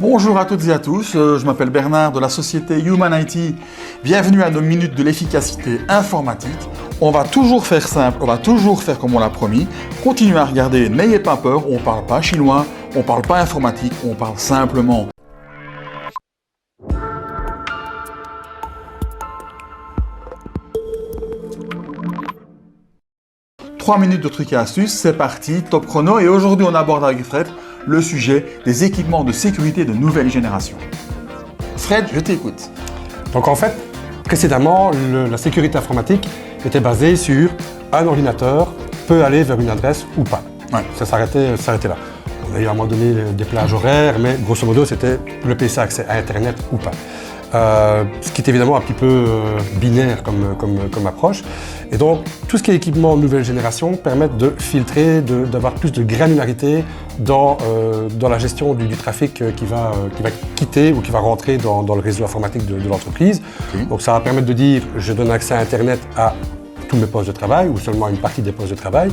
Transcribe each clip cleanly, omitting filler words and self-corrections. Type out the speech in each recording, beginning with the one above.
Bonjour à toutes et à tous, je m'appelle Bernard de la société Human IT. Bienvenue à nos minutes de l'efficacité informatique. On va toujours faire simple, on va toujours faire comme on l'a promis. Continuez à regarder, n'ayez pas peur, on ne parle pas chinois, on ne parle pas informatique, on parle simplement. Trois minutes de trucs et astuces, c'est parti, top chrono. Et aujourd'hui, on aborde avec Fred le sujet des équipements de sécurité de nouvelle génération. Fred, je t'écoute. Donc en fait, précédemment, la sécurité informatique était basée sur un ordinateur peut aller vers une adresse ou pas. Ouais. Ça s'arrêtait là. On a eu à un moment donné des plages horaires, mais grosso modo, c'était le PC a accès à Internet ou pas. Ce qui est évidemment un petit peu binaire comme approche. Et donc, tout ce qui est équipement nouvelle génération permettent de filtrer, d'avoir plus de granularité dans la gestion du trafic qui va quitter ou qui va rentrer dans le réseau informatique de l'entreprise. Okay. Donc, ça va permettre de dire, je donne accès à Internet à tous mes postes de travail ou seulement une partie des postes de travail.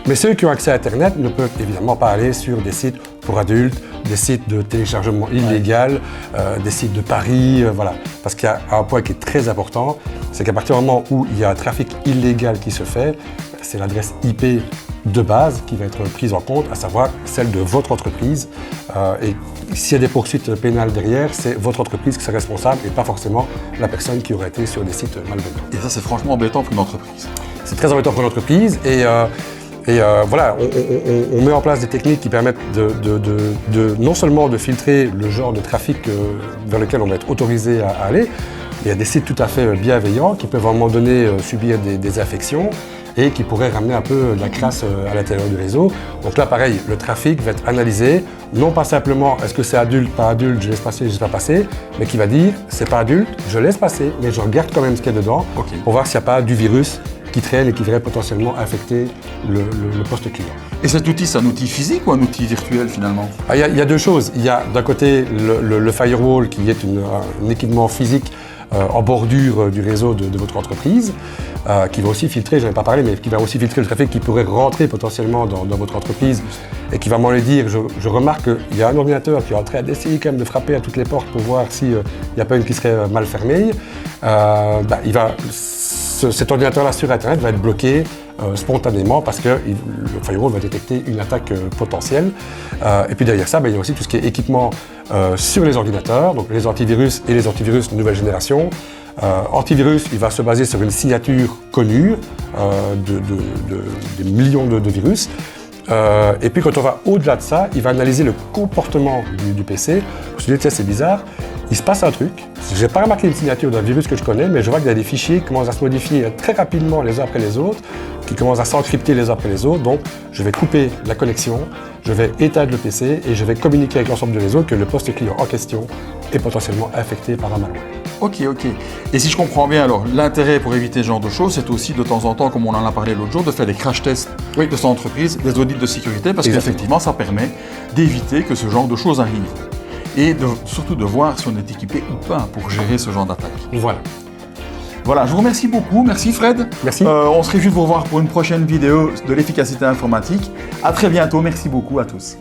Mais ceux qui ont accès à Internet ne peuvent évidemment pas aller sur des sites pour adultes, des sites de téléchargement illégal, des sites de paris, voilà. Parce qu'il y a un point qui est très important, c'est qu'à partir du moment où il y a un trafic illégal qui se fait, c'est l'adresse IP de base qui va être prise en compte, à savoir celle de votre entreprise. Et s'il y a des poursuites pénales derrière, c'est votre entreprise qui sera responsable et pas forcément la personne qui aurait été sur des sites malveillants. Et ça, c'est franchement embêtant pour une entreprise. C'est très embêtant pour une entreprise et voilà, on met en place des techniques qui permettent non seulement de filtrer le genre de trafic vers lequel on va être autorisé à aller. Il y a des sites tout à fait bienveillants qui peuvent à un moment donné subir des infections et qui pourraient ramener un peu de la crasse à l'intérieur du réseau. Donc là, pareil, le trafic va être analysé, non pas simplement est-ce que c'est adulte, pas adulte, je laisse passer, je laisse pas passer, mais qui va dire c'est pas adulte, je laisse passer, mais je regarde quand même ce qu'il y a dedans pour voir s'il n'y a pas du virus qui traîne et qui viendrait potentiellement affecter le poste client. Et cet outil, c'est un outil physique ou un outil virtuel finalement? Il y a deux choses. Il y a d'un côté le firewall qui est un équipement physique en bordure du réseau de votre entreprise, qui va aussi filtrer, je n'en ai pas parlé, mais qui va aussi filtrer le trafic qui pourrait rentrer potentiellement dans votre entreprise et qui va m'en le dire. Je remarque qu'il y a un ordinateur qui est en train d'essayer quand même de frapper à toutes les portes pour voir s'il n'y a pas une qui serait mal fermée. Cet ordinateur-là sur Internet va être bloqué spontanément parce que le firewall va détecter une attaque potentielle. Et puis derrière ça, il y a aussi tout ce qui est équipement sur les ordinateurs, donc les antivirus et les antivirus de nouvelle génération. Antivirus, il va se baser sur une signature connue des millions de virus. Et puis quand on va au-delà de ça, il va analyser le comportement du PC. Vous se dites, c'est bizarre, il se passe un truc. Je n'ai pas remarqué une signature d'un virus que je connais, mais je vois qu'il y a des fichiers qui commencent à se modifier très rapidement les uns après les autres, qui commencent à s'encrypter les uns après les autres. Donc je vais couper la connexion, je vais éteindre le PC et je vais communiquer avec l'ensemble de réseaux que le poste client en question est potentiellement infecté par un malware. Ok. Et si je comprends bien, alors l'intérêt pour éviter ce genre de choses, c'est aussi de temps en temps, comme on en a parlé l'autre jour, de faire des crash tests de son entreprise, des audits de sécurité, parce qu'effectivement, ça permet d'éviter que ce genre de choses arrivent. Et surtout de voir si on est équipé ou pas pour gérer ce genre d'attaque. Voilà, je vous remercie beaucoup. Merci Fred. Merci. On se réjouit de vous revoir pour une prochaine vidéo de l'efficacité informatique. À très bientôt. Merci beaucoup à tous.